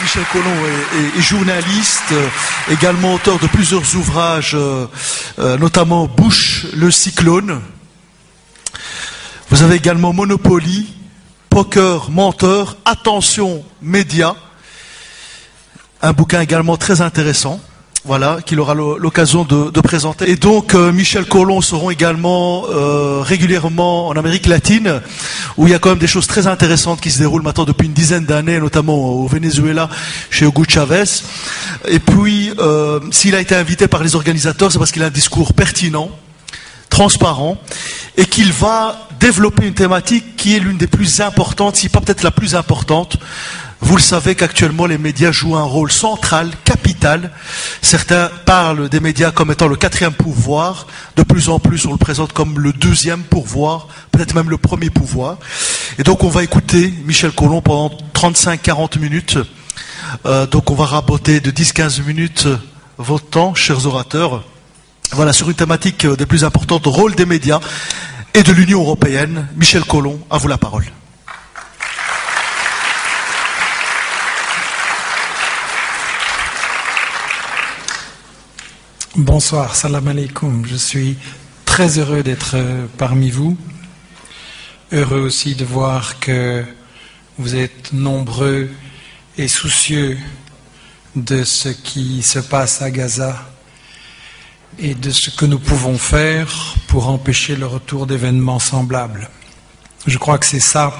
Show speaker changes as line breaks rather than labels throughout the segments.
Michel Collomb est journaliste, également auteur de plusieurs ouvrages, notamment Bush, le cyclone. Vous avez également Monopoly, Poker, Menteur, Attention, Média. Un bouquin également très intéressant. Voilà, qu'il aura l'occasion de présenter. Et donc, Michel Collomb seront également régulièrement en Amérique latine, où il y a quand même des choses très intéressantes qui se déroulent maintenant depuis une dizaine d'années, notamment au Venezuela, chez Hugo Chavez. Et puis, s'il a été invité par les organisateurs, c'est parce qu'il a un discours pertinent, transparent, et qu'il va développer une thématique qui est l'une des plus importantes, si pas peut-être la plus importante. Vous le savez qu'actuellement les médias jouent un rôle central, capital. Certains parlent des médias comme étant le quatrième pouvoir. De plus en plus, on le présente comme le deuxième pouvoir, peut-être même le premier pouvoir. Et donc on va écouter Michel Collomb pendant 35-40 minutes. Donc on va raboter de 10-15 minutes votre temps, chers orateurs. Voilà, sur une thématique des plus importantes, rôle des médias et de l'Union européenne. Michel Collomb, à vous la parole.
Bonsoir, salam alaikum. Je suis très heureux d'être parmi vous. Heureux aussi de voir que vous êtes nombreux et soucieux de ce qui se passe à Gaza et de ce que nous pouvons faire pour empêcher le retour d'événements semblables. Je crois que c'est ça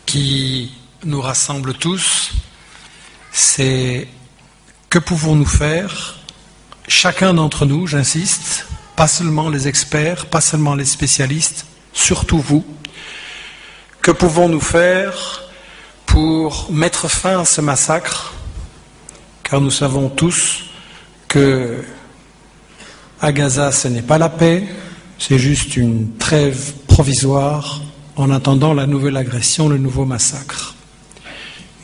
qui nous rassemble tous. C'est que pouvons-nous faire ? Chacun d'entre nous, j'insiste, pas seulement les experts, pas seulement les spécialistes, surtout vous. Que pouvons-nous faire pour mettre fin à ce massacre? Car nous savons tous que à Gaza, ce n'est pas la paix, c'est juste une trêve provisoire en attendant la nouvelle agression, le nouveau massacre.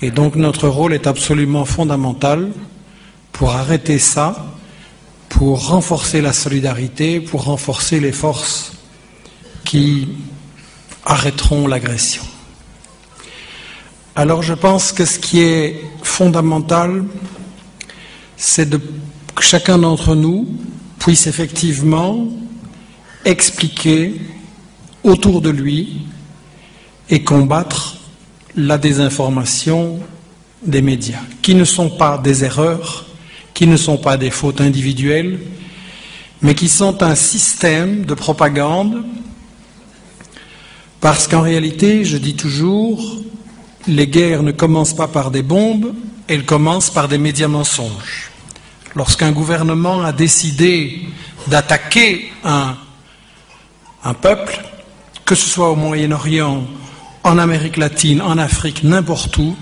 Et donc notre rôle est absolument fondamental pour arrêter ça, pour renforcer la solidarité, pour renforcer les forces qui arrêteront l'agression. Alors je pense que ce qui est fondamental, c'est que chacun d'entre nous puisse effectivement expliquer autour de lui et combattre la désinformation des médias, qui ne sont pas des erreurs, qui ne sont pas des fautes individuelles, mais qui sont un système de propagande, parce qu'en réalité, je dis toujours, les guerres ne commencent pas par des bombes, elles commencent par des médias mensonges. Lorsqu'un gouvernement a décidé d'attaquer un peuple, que ce soit au Moyen-Orient, en Amérique latine, en Afrique, n'importe où,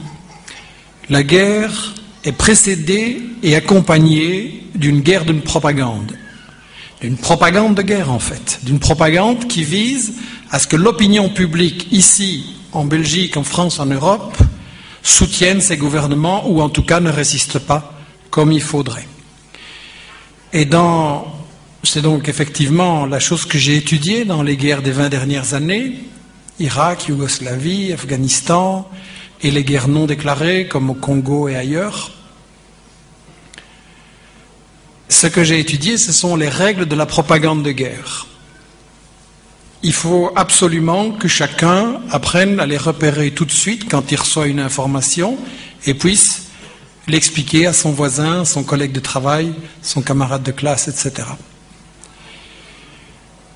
la guerre est précédée et accompagnée d'une guerre d'une propagande de guerre en fait, d'une propagande qui vise à ce que l'opinion publique ici, en Belgique, en France, en Europe, soutienne ces gouvernements ou en tout cas ne résiste pas comme il faudrait. Et c'est donc effectivement la chose que j'ai étudiée dans les guerres des 20 dernières années, Irak, Yougoslavie, Afghanistan, et les guerres non déclarées comme au Congo et ailleurs. Ce que j'ai étudié, ce sont les règles de la propagande de guerre. Il faut absolument que chacun apprenne à les repérer tout de suite quand il reçoit une information et puisse l'expliquer à son voisin, son collègue de travail, son camarade de classe, etc.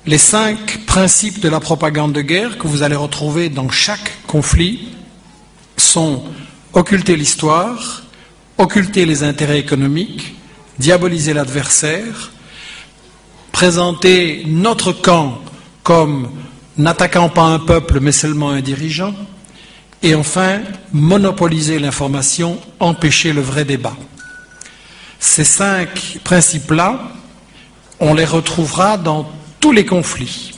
Les 5 principes de la propagande de guerre que vous allez retrouver dans chaque conflit sont occulter l'histoire, occulter les intérêts économiques, diaboliser l'adversaire, présenter notre camp comme n'attaquant pas un peuple mais seulement un dirigeant, et enfin monopoliser l'information, empêcher le vrai débat. Ces 5 principes-là, on les retrouvera dans tous les conflits.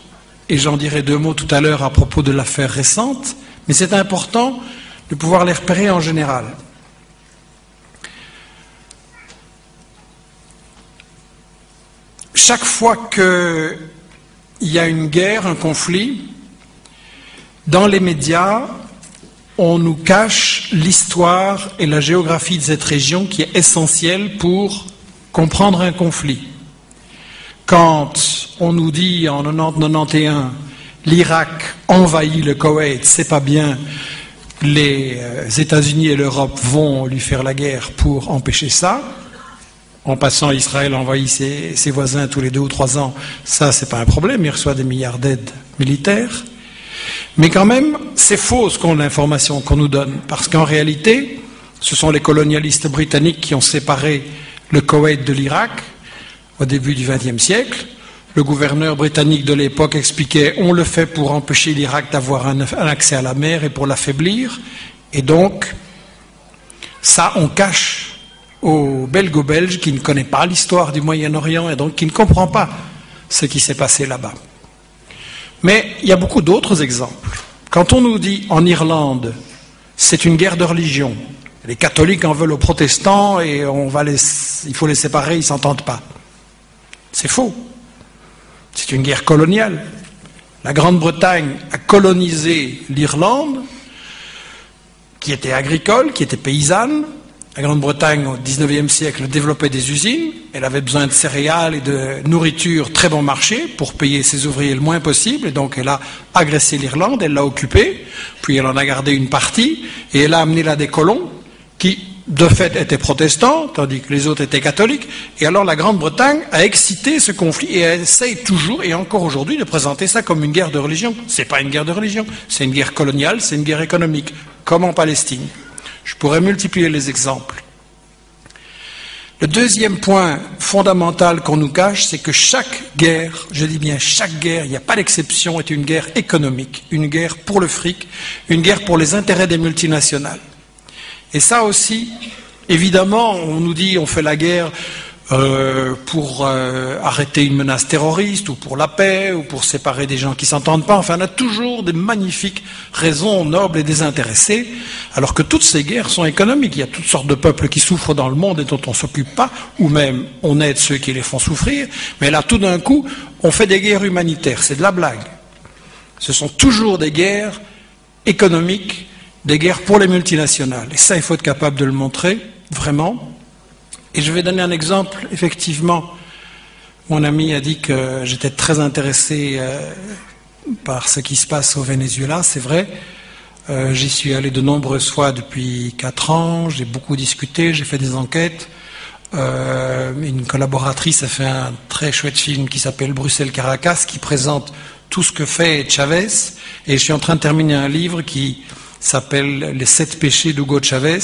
Et j'en dirai 2 mots tout à l'heure à propos de l'affaire récente, mais c'est important de pouvoir les repérer en général. Chaque fois qu'il y a une guerre, un conflit, dans les médias, on nous cache l'histoire et la géographie de cette région qui est essentielle pour comprendre un conflit. Quand on nous dit en 90-91, l'Irak envahit le Koweït, c'est pas bien, les États-Unis et l'Europe vont lui faire la guerre pour empêcher ça. En passant, Israël envahit ses voisins tous les 2 ou 3 ans, ça c'est pas un problème, il reçoit des milliards d'aides militaires. Mais quand même, c'est faux l'information qu'on nous donne, parce qu'en réalité, ce sont les colonialistes britanniques qui ont séparé le Koweït de l'Irak au début du XXe siècle. Le gouverneur britannique de l'époque expliquait « on le fait pour empêcher l'Irak d'avoir un accès à la mer et pour l'affaiblir ». Et donc, ça on cache aux belgo-belges qui ne connaissent pas l'histoire du Moyen-Orient et donc qui ne comprennent pas ce qui s'est passé là-bas. Mais il y a beaucoup d'autres exemples. Quand on nous dit en Irlande, c'est une guerre de religion, les catholiques en veulent aux protestants et il faut les séparer, ils ne s'entendent pas. C'est faux. C'est une guerre coloniale. La Grande-Bretagne a colonisé l'Irlande, qui était agricole, qui était paysanne. La Grande-Bretagne, au XIXe siècle, développait des usines. Elle avait besoin de céréales et de nourriture très bon marché pour payer ses ouvriers le moins possible. Et donc, elle a agressé l'Irlande, elle l'a occupée, puis elle en a gardé une partie, et elle a amené là des colons qui, de fait, étaient protestants, tandis que les autres étaient catholiques. Et alors, la Grande-Bretagne a excité ce conflit et elle essaye toujours, et encore aujourd'hui, de présenter ça comme une guerre de religion. C'est pas une guerre de religion, c'est une guerre coloniale, c'est une guerre économique, comme en Palestine. Je pourrais multiplier les exemples. Le deuxième point fondamental qu'on nous cache, c'est que chaque guerre, je dis bien chaque guerre, il n'y a pas d'exception, est une guerre économique, une guerre pour le fric, une guerre pour les intérêts des multinationales. Et ça aussi, évidemment, on nous dit on fait la guerre pour arrêter une menace terroriste ou pour la paix ou pour séparer des gens qui ne s'entendent pas. Enfin, on a toujours des magnifiques raisons nobles et désintéressées, alors que toutes ces guerres sont économiques. Il y a toutes sortes de peuples qui souffrent dans le monde et dont on ne s'occupe pas, ou même on aide ceux qui les font souffrir. Mais là, tout d'un coup, on fait des guerres humanitaires. C'est de la blague. Ce sont toujours des guerres économiques, des guerres pour les multinationales. Et ça, il faut être capable de le montrer, vraiment. Et je vais donner un exemple. Effectivement, mon ami a dit que j'étais très intéressé par ce qui se passe au Venezuela, c'est vrai. J'y suis allé de nombreuses fois depuis 4 ans, j'ai beaucoup discuté, j'ai fait des enquêtes. Une collaboratrice a fait un très chouette film qui s'appelle Bruxelles-Caracas, qui présente tout ce que fait Chavez. Et je suis en train de terminer un livre qui s'appelle Les 7 péchés d'Hugo Chavez,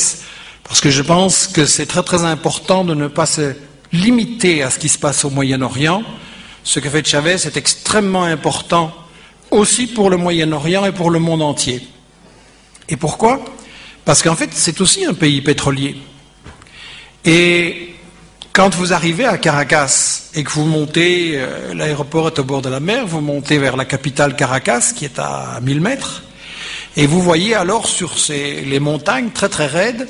parce que je pense que c'est très très important de ne pas se limiter à ce qui se passe au Moyen-Orient. Ce que fait Chavez est extrêmement important aussi pour le Moyen-Orient et pour le monde entier. Et pourquoi? Parce qu'en fait, c'est aussi un pays pétrolier. Et quand vous arrivez à Caracas et que vous montez, l'aéroport est au bord de la mer, vous montez vers la capitale Caracas, qui est à 1000 mètres, et vous voyez alors sur les montagnes très très raides,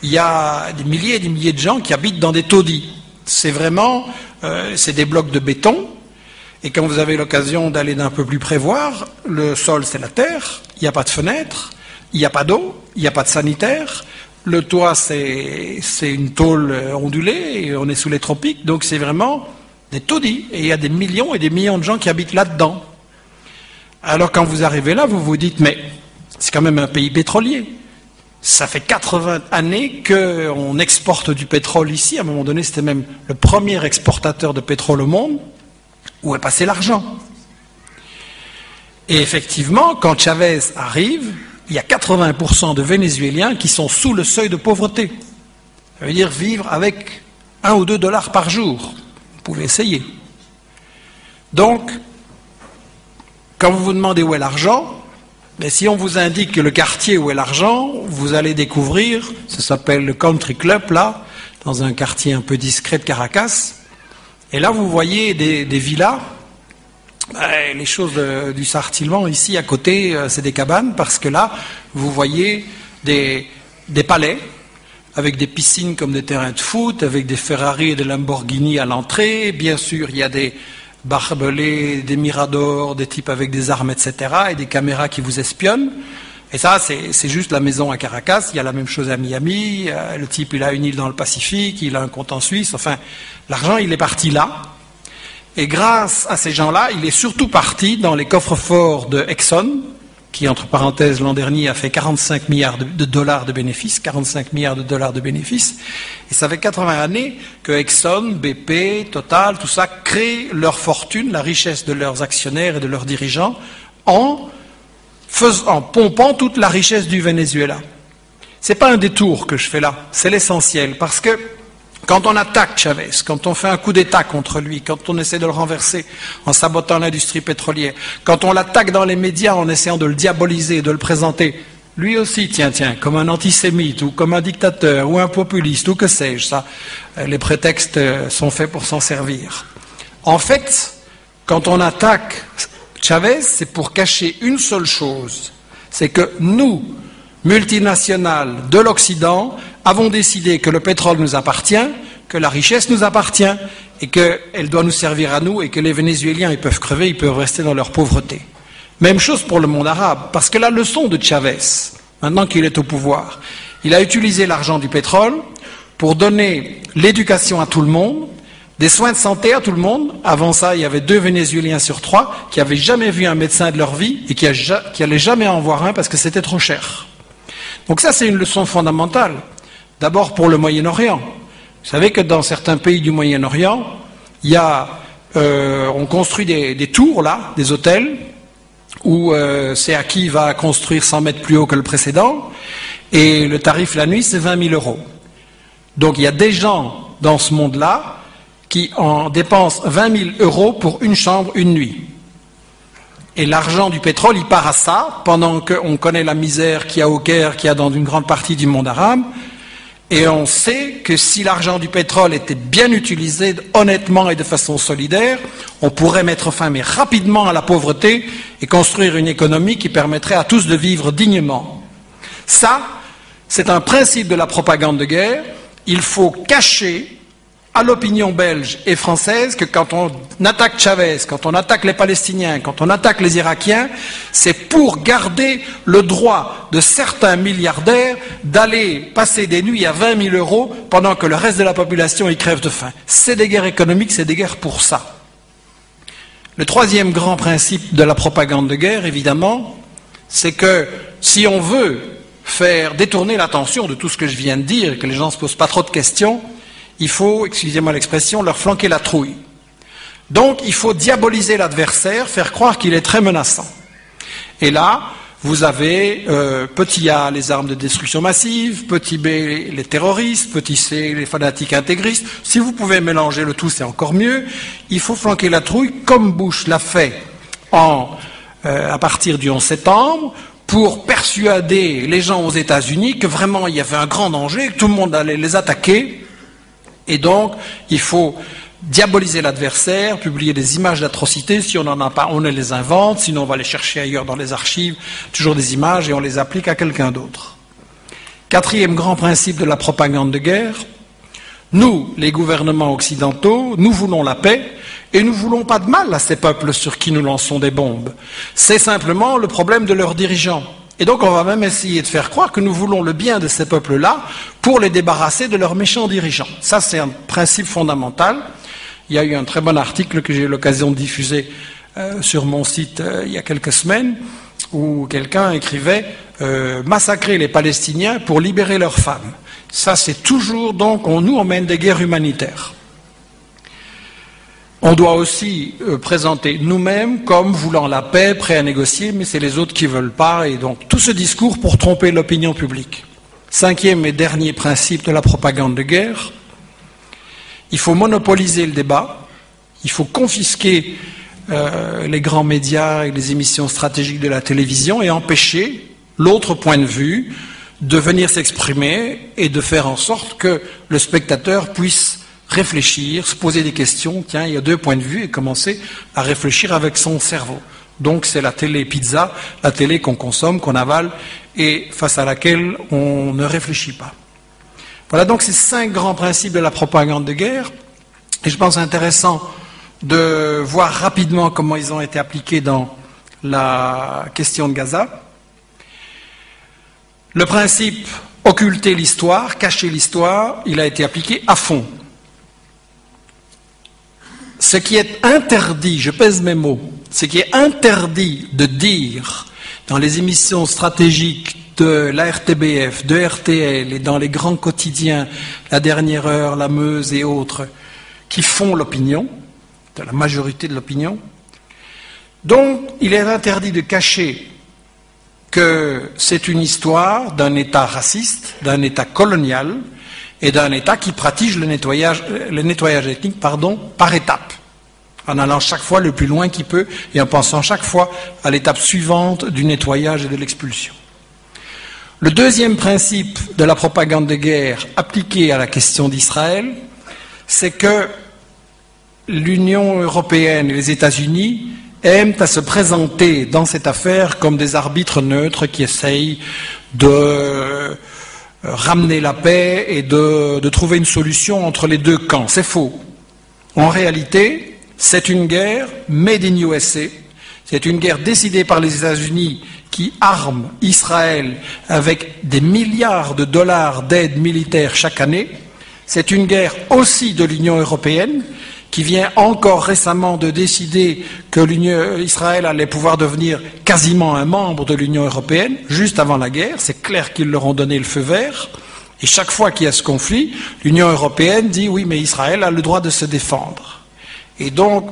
il y a des milliers et des milliers de gens qui habitent dans des taudis. C'est vraiment, c'est des blocs de béton. Et quand vous avez l'occasion d'aller d'un peu plus près voir, le sol c'est la terre, il n'y a pas de fenêtre, il n'y a pas d'eau, il n'y a pas de sanitaire. Le toit c'est une tôle ondulée et on est sous les tropiques, donc c'est vraiment des taudis. Et il y a des millions et des millions de gens qui habitent là-dedans. Alors quand vous arrivez là, vous vous dites, mais c'est quand même un pays pétrolier. Ça fait 80 années qu'on exporte du pétrole ici. À un moment donné, c'était même le premier exportateur de pétrole au monde. Où est passé l'argent? Et effectivement, quand Chavez arrive, il y a 80% de Vénézuéliens qui sont sous le seuil de pauvreté. Ça veut dire vivre avec 1 ou 2 dollars par jour. Vous pouvez essayer. Donc, quand vous vous demandez où est l'argent, mais si on vous indique le quartier où est l'argent, vous allez découvrir, ça s'appelle le Country Club, là, dans un quartier un peu discret de Caracas. Et là, vous voyez des villas. Les choses du Sartillan, ici, à côté, c'est des cabanes, parce que là, vous voyez des palais, avec des piscines comme des terrains de foot, avec des Ferrari et des Lamborghini à l'entrée. Bien sûr, il y a des barbelés, des miradors, des types avec des armes, etc., et des caméras qui vous espionnent. Et ça, c'est juste la maison à Caracas. Il y a la même chose à Miami. Le type, il a une île dans le Pacifique, il a un compte en Suisse. Enfin, l'argent, il est parti là. Et grâce à ces gens-là, il est surtout parti dans les coffres-forts de Exxon, qui, entre parenthèses, l'an dernier a fait 45 milliards de dollars de bénéfices, 45 milliards de dollars de bénéfices. Et ça fait 80 années que Exxon, BP, Total, tout ça, créent leur fortune, la richesse de leurs actionnaires et de leurs dirigeants, en pompant toute la richesse du Venezuela. C'est pas un détour que je fais là, c'est l'essentiel, parce que quand on attaque Chavez, quand on fait un coup d'État contre lui, quand on essaie de le renverser en sabotant l'industrie pétrolière, quand on l'attaque dans les médias en essayant de le diaboliser, de le présenter, lui aussi, tiens, comme un antisémite, ou comme un dictateur, ou un populiste, ou que sais-je, ça, les prétextes sont faits pour s'en servir. En fait, quand on attaque Chavez, c'est pour cacher une seule chose, c'est que nous, multinationales de l'Occident, avons décidé que le pétrole nous appartient, que la richesse nous appartient, et qu'elle doit nous servir à nous, et que les Vénézuéliens, ils peuvent crever, ils peuvent rester dans leur pauvreté. Même chose pour le monde arabe, parce que la leçon de Chavez, maintenant qu'il est au pouvoir, il a utilisé l'argent du pétrole pour donner l'éducation à tout le monde, des soins de santé à tout le monde. Avant ça, il y avait 2 Vénézuéliens sur 3 qui n'avaient jamais vu un médecin de leur vie et qui n'allaient jamais en voir un parce que c'était trop cher. Donc ça, c'est une leçon fondamentale. D'abord pour le Moyen-Orient. Vous savez que dans certains pays du Moyen-Orient, il y a, on construit des tours, là, des hôtels, où c'est à qui va construire 100 mètres plus haut que le précédent, et le tarif la nuit, c'est 20 000 €. Donc il y a des gens dans ce monde-là qui en dépensent 20 000 € pour une chambre, une nuit. Et l'argent du pétrole, il part à ça, pendant qu'on connaît la misère qu'il y a au Caire, qu'il y a dans une grande partie du monde arabe, et on sait que si l'argent du pétrole était bien utilisé, honnêtement et de façon solidaire, on pourrait mettre fin, mais rapidement, à la pauvreté et construire une économie qui permettrait à tous de vivre dignement. Ça, c'est un principe de la propagande de guerre. Il faut cacher à l'opinion belge et française que quand on attaque Chavez, quand on attaque les Palestiniens, quand on attaque les Irakiens, c'est pour garder le droit de certains milliardaires d'aller passer des nuits à 20 000 € pendant que le reste de la population y crève de faim. C'est des guerres économiques, c'est des guerres pour ça. Le troisième grand principe de la propagande de guerre, évidemment, c'est que si on veut faire détourner l'attention de tout ce que je viens de dire et que les gens ne se posent pas trop de questions, il faut, excusez-moi l'expression, leur flanquer la trouille. Donc, il faut diaboliser l'adversaire, faire croire qu'il est très menaçant. Et là, vous avez petit A, les armes de destruction massive, petit B, les terroristes, petit C, les fanatiques intégristes. Si vous pouvez mélanger le tout, c'est encore mieux. Il faut flanquer la trouille, comme Bush l'a fait à partir du 11 septembre, pour persuader les gens aux États-Unis que vraiment il y avait un grand danger, que tout le monde allait les attaquer. Et donc, il faut diaboliser l'adversaire, publier des images d'atrocités. Si on n'en a pas, on les invente. Sinon, on va les chercher ailleurs dans les archives, toujours des images, et on les applique à quelqu'un d'autre. Quatrième grand principe de la propagande de guerre. Nous, les gouvernements occidentaux, nous voulons la paix, et nous ne voulons pas de mal à ces peuples sur qui nous lançons des bombes. C'est simplement le problème de leurs dirigeants. Et donc on va même essayer de faire croire que nous voulons le bien de ces peuples-là pour les débarrasser de leurs méchants dirigeants. Ça, c'est un principe fondamental. Il y a eu un très bon article que j'ai eu l'occasion de diffuser sur mon site il y a quelques semaines, où quelqu'un écrivait « Massacrer les Palestiniens pour libérer leurs femmes ». Ça, c'est toujours, donc, nous, on mène des guerres humanitaires. On doit aussi présenter nous-mêmes comme voulant la paix, prêts à négocier, mais c'est les autres qui ne veulent pas, et donc tout ce discours pour tromper l'opinion publique. Cinquième et dernier principe de la propagande de guerre, il faut monopoliser le débat, il faut confisquer les grands médias et les émissions stratégiques de la télévision et empêcher l'autre point de vue de venir s'exprimer et de faire en sorte que le spectateur puisse réfléchir, se poser des questions, tiens, il y a 2 points de vue, et commencer à réfléchir avec son cerveau. Donc c'est la télé pizza, la télé qu'on consomme, qu'on avale, et face à laquelle on ne réfléchit pas. Voilà donc ces 5 grands principes de la propagande de guerre, et je pense intéressant de voir rapidement comment ils ont été appliqués dans la question de Gaza. Le principe occulter l'histoire, cacher l'histoire, il a été appliqué à fond. Ce qui est interdit, je pèse mes mots, ce qui est interdit de dire dans les émissions stratégiques de la RTBF, de RTL et dans les grands quotidiens, La Dernière Heure, La Meuse et autres, qui font l'opinion, de la majorité de l'opinion. Donc, il est interdit de cacher que c'est une histoire d'un État raciste, d'un État colonial et d'un État qui pratique le nettoyage ethnique par étapes, en allant chaque fois le plus loin qu'il peut et en pensant chaque fois à l'étape suivante du nettoyage et de l'expulsion. Le deuxième principe de la propagande de guerre appliquée à la question d'Israël, c'est que l'Union européenne et les États-Unis aiment à se présenter dans cette affaire comme des arbitres neutres qui essayent de ramener la paix et de trouver une solution entre les deux camps. C'est faux. En réalité, c'est une guerre made in USA, c'est une guerre décidée par les États-Unis qui arment Israël avec des milliards de dollars d'aide militaire chaque année. C'est une guerre aussi de l'Union européenne qui vient encore récemment de décider que Israël allait pouvoir devenir quasiment un membre de l'Union européenne, juste avant la guerre. C'est clair qu'ils leur ont donné le feu vert. Et chaque fois qu'il y a ce conflit, l'Union européenne dit oui, mais Israël a le droit de se défendre. Et donc,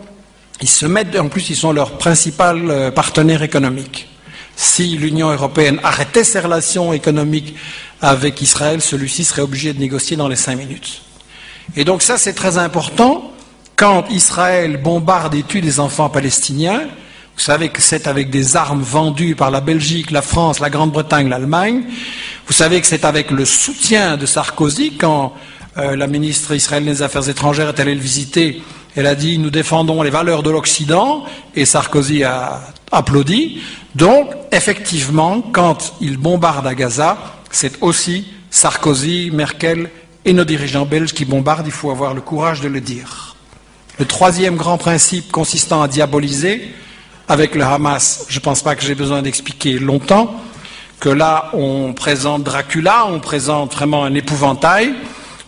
ils se mettent, en plus, ils sont leur principal partenaire économique. Si l'Union européenne arrêtait ses relations économiques avec Israël, celui-ci serait obligé de négocier dans les 5 minutes. Et donc ça, c'est très important. Quand Israël bombarde et tue des enfants palestiniens, vous savez que c'est avec des armes vendues par la Belgique, la France, la Grande-Bretagne, l'Allemagne. Vous savez que c'est avec le soutien de Sarkozy, quand la ministre israélienne des Affaires étrangères est allée le visiter, elle a dit « Nous défendons les valeurs de l'Occident » et Sarkozy a applaudi. Donc, effectivement, quand ils bombardent à Gaza, c'est aussi Sarkozy, Merkel et nos dirigeants belges qui bombardent, il faut avoir le courage de le dire. Le troisième grand principe consistant à diaboliser, avec le Hamas, je ne pense pas que j'ai besoin d'expliquer longtemps, que là on présente Dracula, on présente vraiment un épouvantail.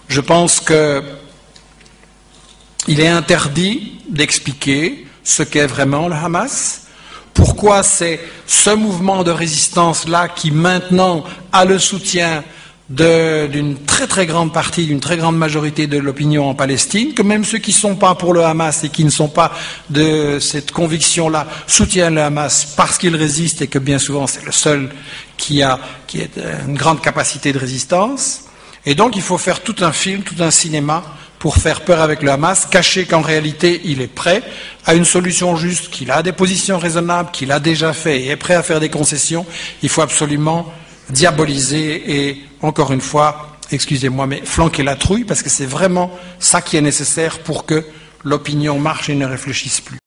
Je pense qu'il est interdit d'expliquer ce qu'est vraiment le Hamas, pourquoi c'est ce mouvement de résistance-là qui maintenant a le soutien d'une très très grande partie, d'une très grande majorité de l'opinion en Palestine, que même ceux qui ne sont pas pour le Hamas et qui ne sont pas de cette conviction-là soutiennent le Hamas parce qu'il résiste et que bien souvent c'est le seul qui a une grande capacité de résistance. Et donc il faut faire tout un film, tout un cinéma pour faire peur avec le Hamas, cacher qu'en réalité il est prêt à une solution juste, qu'il a des positions raisonnables, qu'il a déjà fait et est prêt à faire des concessions. Il faut absolument diaboliser et, encore une fois, excusez-moi, mais flanquer la trouille, parce que c'est vraiment ça qui est nécessaire pour que l'opinion marche et ne réfléchisse plus.